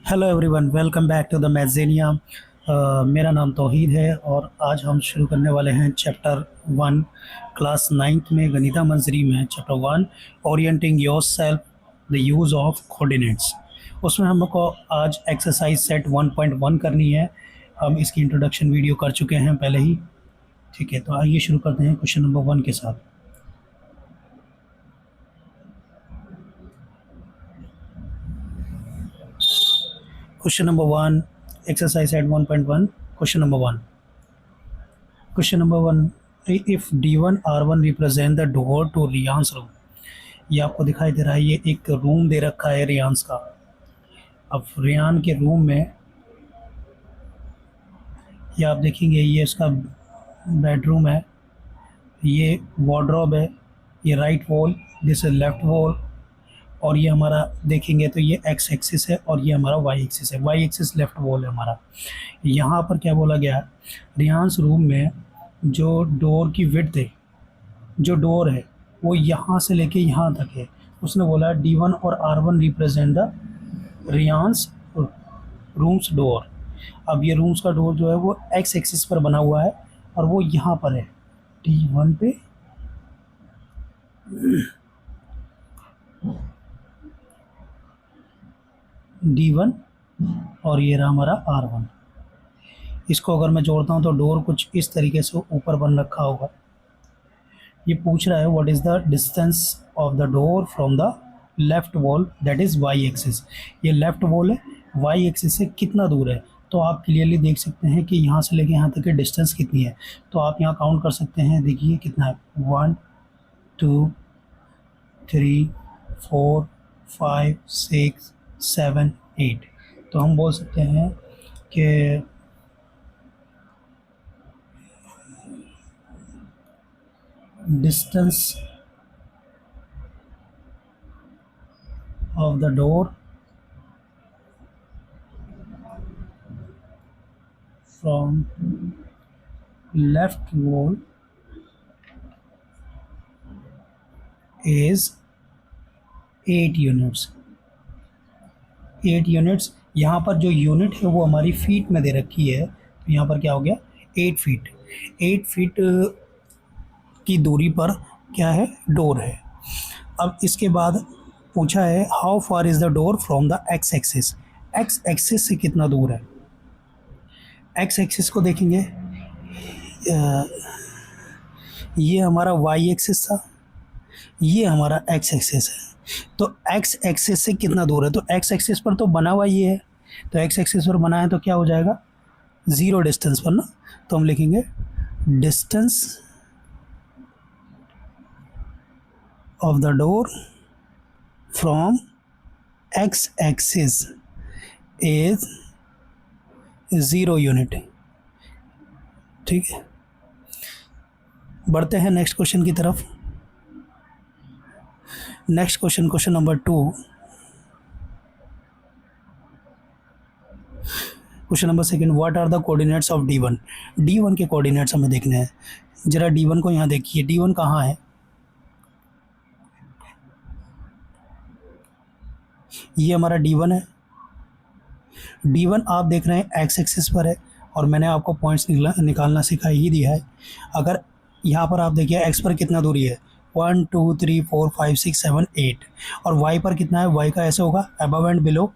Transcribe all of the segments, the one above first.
Hello everyone, welcome back to the मैज़ेनिया। मेरा नाम तौहीद है और आज हम शुरू करने वाले हैं चैप्टर 1 क्लास 9th में गणिता मंजरी में chapter 1 orienting yourself the use of coordinates. उसमें हमको आज एक्सरसाइज सेट 1.1 करनी है। हम इसकी इंट्रोडक्शन वीडियो कर चुके हैं पहले ही। ठीक है, तो आइए शुरू करते हैं क्वेश्चन नंबर 1 के साथ। Question number 1, exercise at 1.1. Question number 1. Question number 1, if D1 R1 represent the door to Ryan's room. ये आपको दिखाई दे रहा है, ये एक रूम दे रखा है रियांस का। अब रियान के रूम में ये आप देखेंगे, ये इसका बेडरूम है, ये वार्डरोब है, ये right wall, this is left wall, और ये हमारा देखेंगे तो ये एक्स एक्सिस है और ये हमारा वाई एक्सिस है। वाई एक्सिस लेफ्ट वॉल है हमारा। यहाँ पर क्या बोला गया है, रियांस रूम में जो डोर की विड्थ है, जो डोर है वो यहाँ से लेके यहाँ तक है। उसने बोला D1 और R1 represent the Ryan's rooms door. अब ये रूम्स का डोर जो है वो एक्स एक्सिस पर बना हुआ है और वो यहाँ पर है D1 पे, D1 और ये रहा हमारा R1। इसको अगर मैं जोड़ता हूँ तो डोर कुछ इस तरीके से ऊपर बन रखा होगा। ये पूछ रहा है what is the distance of the door from the left wall that is why axis. ये लेफ्ट वॉल है, वाई एक्सिस से कितना दूर है। तो आप क्लियरली देख सकते हैं कि यहाँ से लेके यहाँ तक की डिस्टेंस कितनी है। तो आप यहाँ काउंट कर सकते हैं, देखिए कितना है, 1 2 3 4 5 6 7 8। तो हम बोल सकते हैं कि distance of the door from left wall is 8 units. 8 units, यहाँ पर जो यूनिट है वो हमारी फीट में दे रखी है। तो यहाँ पर क्या हो गया, 8 फीट। 8 फीट की दूरी पर क्या है, डोर है। अब इसके बाद पूछा है how far is the door from the x axis. X axis से कितना दूर है। एक्स एक्सिस को देखेंगे, ये हमारा वाई एक्सिस था, ये हमारा एक्स एक्सिस है। तो एक्स एक्सिस से कितना दूर है, तो एक्स एक्सिस पर तो बना हुआ ये है, तो एक्स एक्सिस पर बना है तो क्या हो जाएगा, 0 डिस्टेंस पर ना। तो हम लिखेंगे distance of the door from x axis is 0 unit. ठीक है, बढ़ते हैं नेक्स्ट क्वेश्चन की तरफ। Next question, question number 2। Question number 2, what are the coordinates of D1। D1 के कोऑर्डिनेट्स हमें देखने हैं। जरा D1 को यहाँ देखिए, D1 कहाँ है, ये हमारा D1 है। D1 आप देख रहे हैं एक्स एक्सिस पर है और मैंने आपको पॉइंट्स निकालना सिखा ही दिया है। अगर यहाँ पर आप देखिए एक्स पर कितना दूरी है, 1 2 3 4 5 6 7 8, और वाई पर कितना है, वाई का ऐसे होगा अबव एंड बिलो,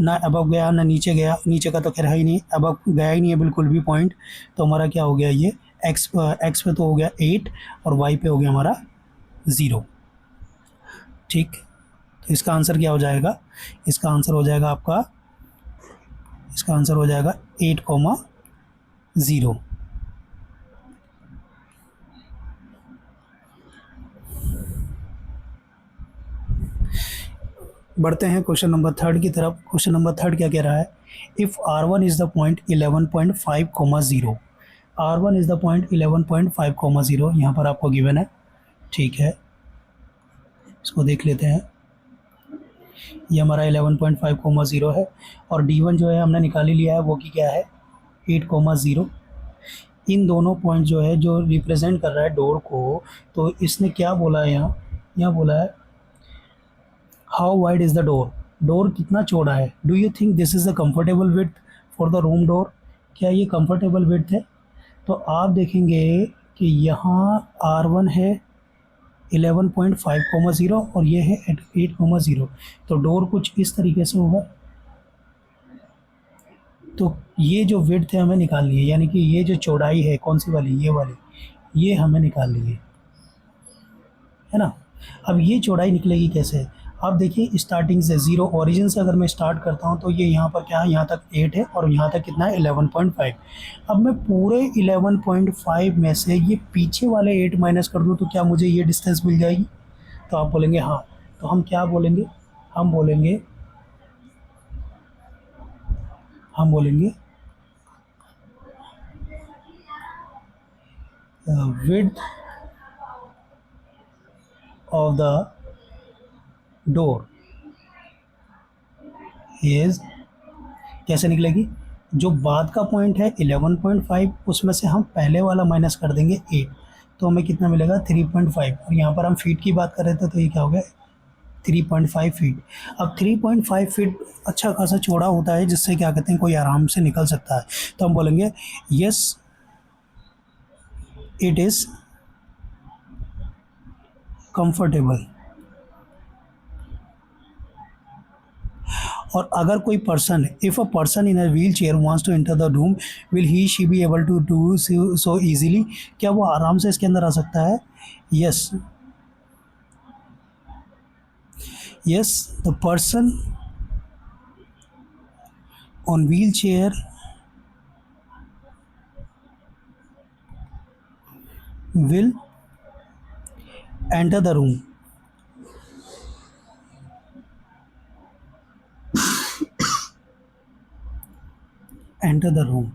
ना अबव गया ना नीचे गया, नीचे का तो खैर है ही नहीं, अबव गया ही नहीं है बिल्कुल भी पॉइंट। तो हमारा क्या हो गया, ये एक्स पे तो हो गया 8 और वाई पे हो गया हमारा 0। ठीक, तो इसका आंसर क्या हो जाएगा, इसका आंसर हो जाएगा आपका, इसका आंसर हो जाएगा 8,0। बढ़ते हैं क्वेश्चन नंबर 3 की तरफ। क्वेश्चन नंबर 3 क्या कह रहा है, if R1 is the point 11.5, R1 is the point 11.5, यहाँ पर आपको गिवन है। ठीक है, इसको देख लेते हैं। ये हमारा 11.5, है और D1 जो है हमने निकाल ही लिया है, वो की क्या है 8, इन दोनों पॉइंट जो है जो रिप्रेजेंट कर रहा है डोर को। तो इसने क्या बोला है, यहाँ बोला है how wide is the door, door कितना चौड़ा है, do you think this is a comfortable width for the room door, क्या ये कंफर्टेबल विड्थ है? तो आप देखेंगे कि यहाँ R1 है 11.5, और ये है 8, तो डोर कुछ इस तरीके से होगा। तो ये जो विड्थ है हमें निकालनी है, यानी कि ये जो चौड़ाई है कौन सी वाली, ये वाली, ये हमें निकालनी है ना। अब ये चौड़ाई निकलेगी कैसे? आप देखिए स्टार्टिंग से ज़ीरो ओरिजिन से अगर मैं स्टार्ट करता हूँ तो ये यहाँ पर क्या है, यहाँ तक 8 है और यहाँ तक कितना है 11.5। अब मैं पूरे 11.5 में से ये पीछे वाले 8 माइनस कर दूँ तो क्या मुझे ये डिस्टेंस मिल जाएगी? तो आप बोलेंगे हाँ। तो हम क्या बोलेंगे, हम बोलेंगे width of the door is, कैसे निकलेगी? जो बाद का पॉइंट है 11.5, उसमें से हम पहले वाला माइनस कर देंगे 8, तो हमें कितना मिलेगा 3.5। और यहाँ पर हम फीट की बात कर रहे थे तो ये क्या हो गया 3.5 फीट। अब 3.5 फीट अच्छा खासा चौड़ा होता है, जिससे क्या कहते हैं कोई आराम से निकल सकता है। तो हम बोलेंगे यस इट इज़ कंफर्टेबल। और अगर कोई person, if a person in a wheel chair wants to enter the room, will he she be able to do so easily, क्या वो आराम से इसके अंदर आ सकता है? Yes, yes the person on wheel chair will enter the room, enter the room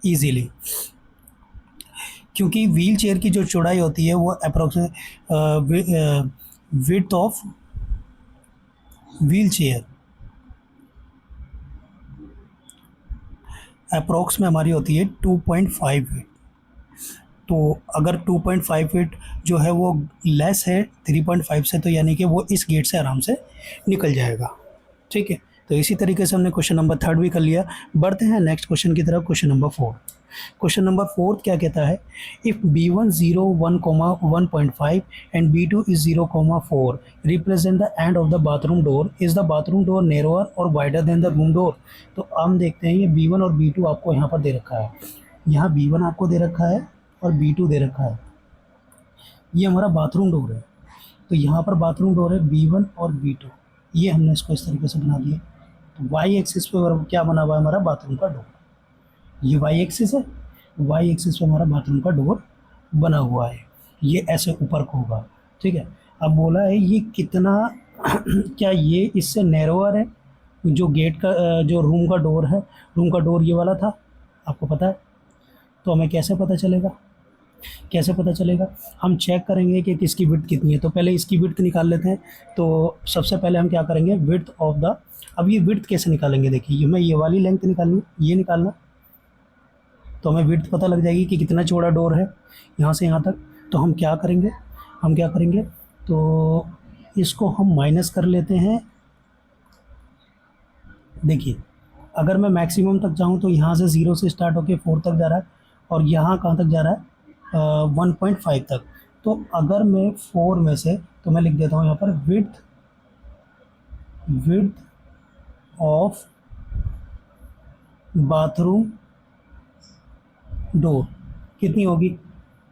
easily। क्योंकि व्हील चेयर की जो चौड़ाई होती है वो approximate width of wheel chair approx में हमारी होती है 2.5 फीट। तो अगर 2.5 फीट जो है वो लेस है 3.5 से, तो यानी कि वो इस गेट से आराम से निकल जाएगा। ठीक है, तो इसी तरीके से हमने क्वेश्चन नंबर 3 भी कर लिया। बढ़ते हैं नेक्स्ट क्वेश्चन की तरफ, क्वेश्चन नंबर 4। क्वेश्चन नंबर 4 क्या कहता है, if B1 0 1,1.5 and B2 is 0,4 represent the end of the bathroom door, is the bathroom door narrower और wider than the room door. तो हम देखते हैं ये B1 और B2 आपको यहाँ पर दे रखा है, यहाँ B1 आपको दे रखा है और B2 दे रखा है। ये हमारा बाथरूम डोर है, तो यहाँ पर बाथरूम डोर है B1 और B2, ये हमने इसको इस तरीके से बना दिया। तो वाई एक्सिस पे क्या बना हुआ है हमारा बाथरूम का डोर, ये वाई एक्सिस है, वाई एक्सिस पे हमारा बाथरूम का डोर बना हुआ है, ये ऐसे ऊपर को होगा। ठीक है, अब बोला है ये कितना क्या ये इससे नैरोअर है, जो गेट का जो रूम का डोर है, रूम का डोर ये वाला था, आपको पता है। तो हमें कैसे पता चलेगा, कैसे पता चलेगा? हम चेक करेंगे कि किसकी विड्थ कितनी है। तो पहले इसकी विड्थ निकाल लेते हैं। तो सबसे पहले हम क्या करेंगे, विड्थ ऑफ द, अब ये विड्थ कैसे निकालेंगे, देखिए मैं ये वाली लेंथ निकालनी, ये निकालना, तो हमें विड्थ पता लग जाएगी कि कितना चौड़ा डोर है यहाँ से यहाँ तक। तो हम क्या करेंगे, तो इसको हम माइनस कर लेते हैं। देखिए अगर मैं मैक्सिमम तक जाऊँ तो यहाँ से 0 से स्टार्ट होकर 4 तक जा रहा है, और यहाँ कहाँ तक जा रहा है 1.5 तक। तो अगर मैं 4 में से, तो मैं लिख देता हूँ यहाँ पर विड्थ ऑफ बाथरूम डोर कितनी होगी?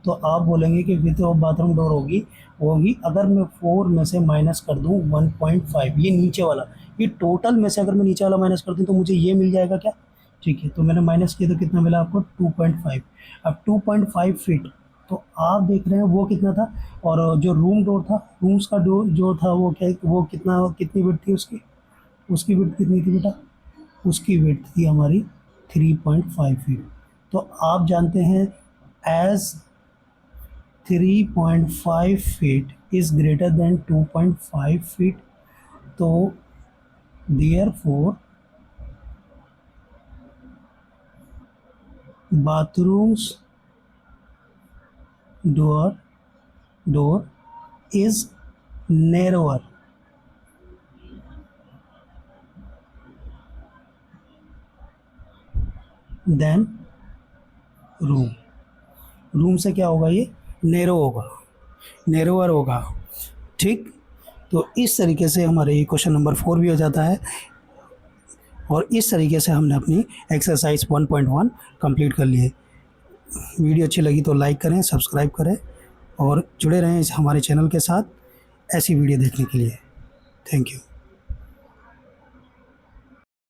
तो आप बोलेंगे कि विड्थ ऑफ बाथरूम डोर होगी अगर मैं 4 में से माइनस कर दूँ 1.5, ये नीचे वाला, ये टोटल में से अगर मैं नीचे वाला माइनस कर दूँ तो मुझे ये मिल जाएगा क्या? ठीक है, तो मैंने माइनस किया तो कितना मिला आपको 2.5। अब 2.5 फीट, तो आप देख रहे हैं वो कितना था, और जो रूम डोर था, रूम्स का डोर जो था वो क्या, वो कितनी विड्थ थी उसकी विड्थ कितनी थी बेटा? उसकी विड्थ थी हमारी 3.5 फीट। तो आप जानते हैं as 3.5 feet is greater than 2.5 feet, तो therefore bathrooms door is narrower than room. Room से क्या होगा, ये नैरो होगा, नैरोअर होगा। ठीक, तो इस तरीके से हमारे ये क्वेश्चन नंबर 4 भी हो जाता है। और इस तरीके से हमने अपनी एक्सरसाइज 1.1 कंप्लीट कर लिए। वीडियो अच्छी लगी तो लाइक करें, सब्सक्राइब करें और जुड़े रहें इस हमारे चैनल के साथ ऐसी वीडियो देखने के लिए। Thank you.